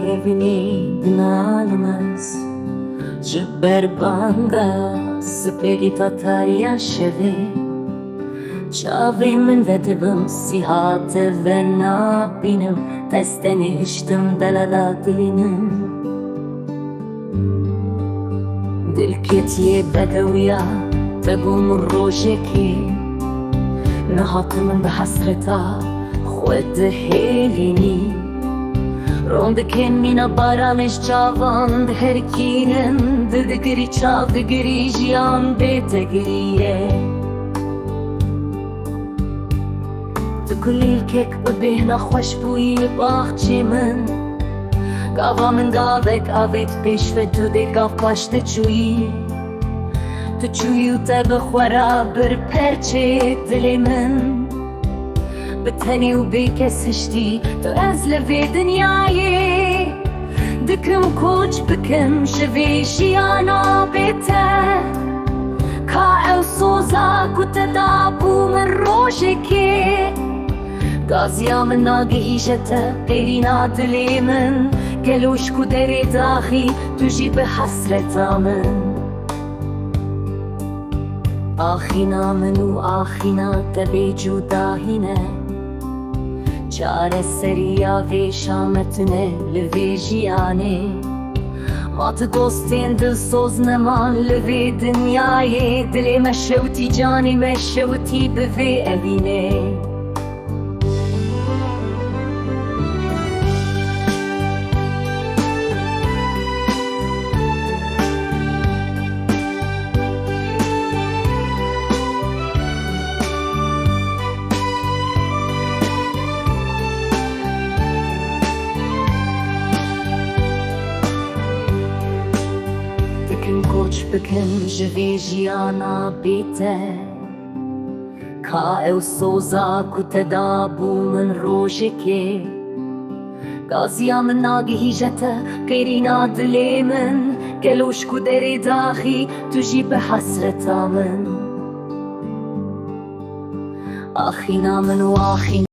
Rivini dnalmas Jberbanga Spirita taria sheve Çavrimin ve tıbım sihate ve nabinim Testeni içtim delala dilinim Dilketiye bedeviya Tegum rojeki Nahatımın behasreta Khwed helini Rond kemina baramesh çavand herkinin Dıdıgri çavdıgri jiyan betegriye Tıkulil kek bebehna xoş buyi bahçemin Gavamın gavek avet peş ve tüde gav paşte çuyi Tu çuyu te bixwara bir perçe dilimin بتهني وبكسشتي تو أزل في دنياي دكم كوج بكم شفيشي أنا بيته كاعو صوزا كتدابو من روشكي قازيا من ناقي إيشته قيرينا دلي من قلوش كدري داخي تجي بحسرة من آخينا منو آخينا تبي جداهنا Çare seriya ve şametine levejiyane Mat dostin dil soz neman levi dünyayı Dili meşevti cani meşevti bevi evine Koç bıkın jivejiyana bite Ka ev soza kutedabu min rojeke Gaziya min nagi hijete Qeyrina dili min Geloş ku deri dahi Tuji be hasreta min Akhina min و akhina